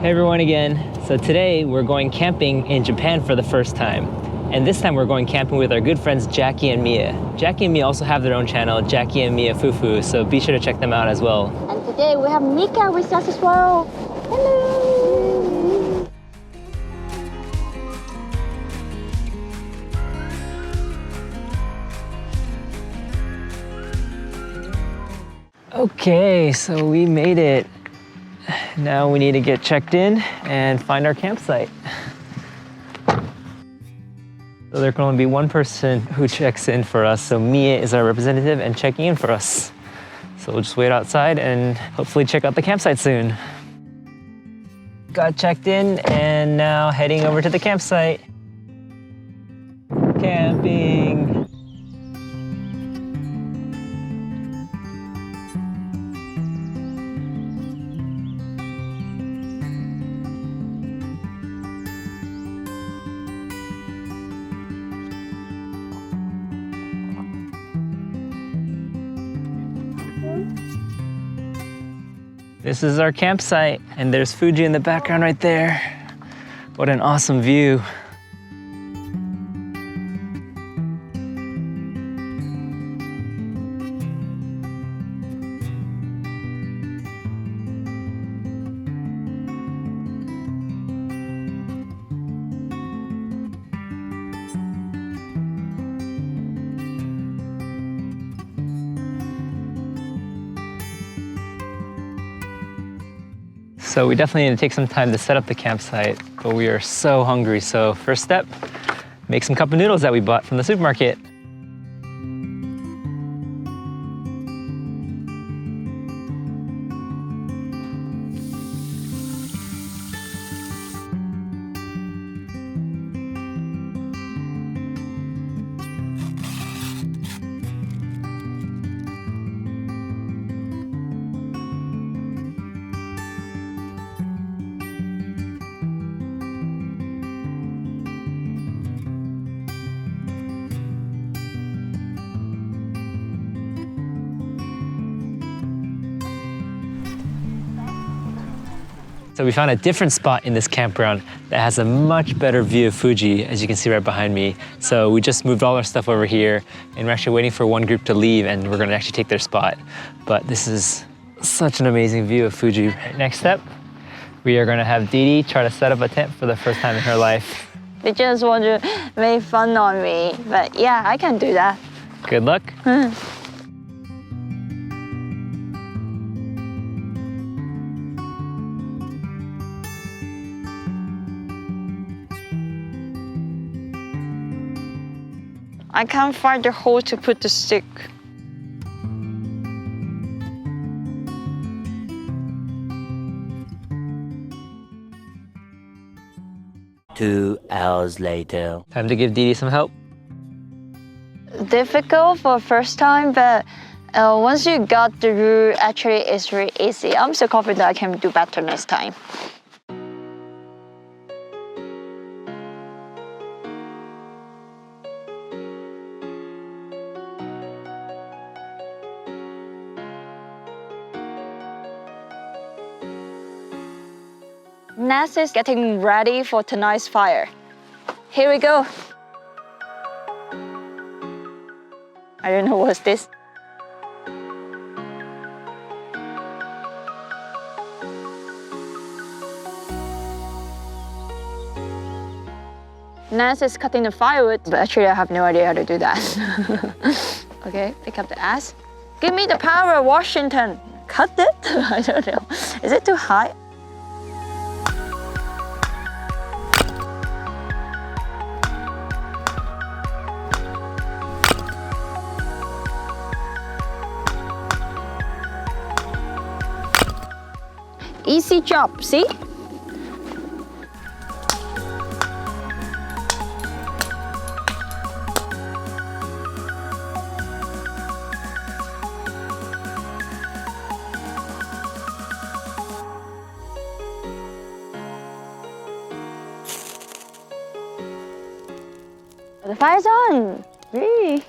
Hey everyone again. So today we're going camping in Japan for the first time. And this time we're going camping with our good friends Jackie and Mie. Jackie and Mie also have their own channel, Jackie and Mie Fufu, so be sure to check them out as well. And today we have Mika with us as well. Hello! Okay, so we made it. Now we need to get checked in and find our campsite. So there can only be one person who checks in for us, so Mie is our representative and checking in for us. So we'll just wait outside and hopefully check out the campsite soon. Got checked in and now heading over to the campsite. Camping. This is our campsite, and there's Fuji in the background right there. What an awesome view. So we definitely need to take some time to set up the campsite, but we are so hungry. So first step, make some cup of noodles that we bought from the supermarket. So we found a different spot in this campground that has a much better view of Fuji, as you can see right behind me. So we just moved all our stuff over here, and we're actually waiting for one group to leave, and we're gonna actually take their spot. But this is such an amazing view of Fuji. Next step, we are gonna have Dee Dee try to set up a tent for the first time in her life. They just want to make fun on me, but yeah, I can do that. Good luck. I can't find the hole to put the stick. Two hours later. Time to give Dee Dee some help. Difficult for first time, but once you got the rule, actually it's really easy. I'm so confident I can do better next time. Ness is getting ready for tonight's fire. Here we go. I don't know what's this. Ness is cutting the firewood, but actually I have no idea how to do that. Okay, pick up the axe. Give me the power, Washington. Cut it? I don't know. Is it too high? Easy job, see? The fire's on! Really?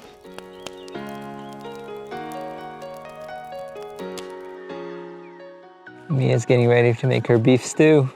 Mia's getting ready to make her beef stew.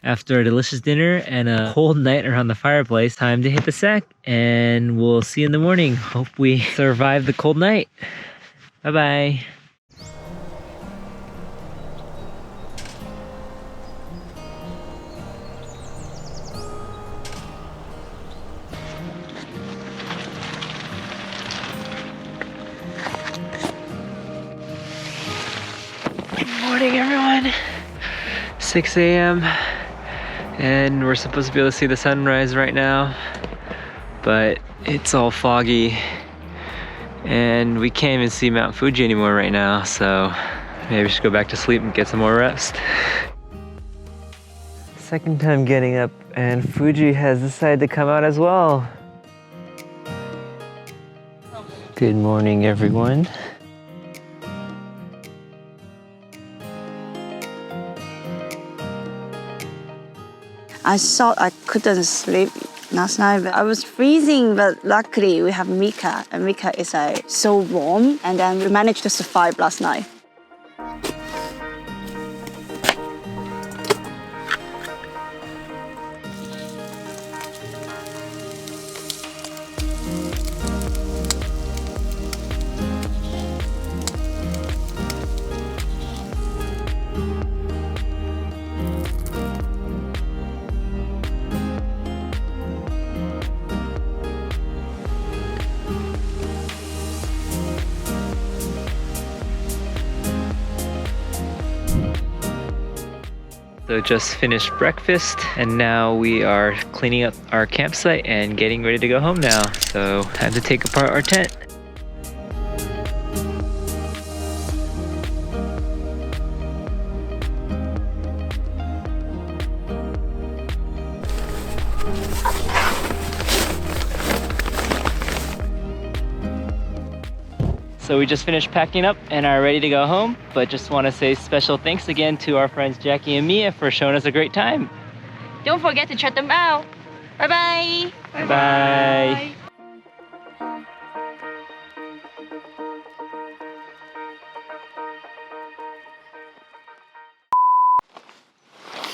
After a delicious dinner and a cold night around the fireplace, time to hit the sack, and we'll see you in the morning. Hope we survive the cold night. Bye-bye. Good morning, everyone. 6 a.m. and we're supposed to be able to see the sunrise right now, but it's all foggy and we can't even see Mount Fuji anymore right now, so maybe we should go back to sleep and get some more rest. Second time getting up and Fuji has decided to come out as well. Good morning, everyone. I thought I couldn't sleep last night, but I was freezing, but luckily we have Mika, and Mika is so warm, and then we managed to survive last night. So just finished breakfast and now we are cleaning up our campsite and getting ready to go home now. So had to take apart our tent. So we just finished packing up and are ready to go home, but just want to say special thanks again to our friends Jackie and Mie for showing us a great time. Don't forget to check them out. Bye-bye. Bye-bye.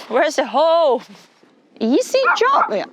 Where's the hole? Easy job. Yeah.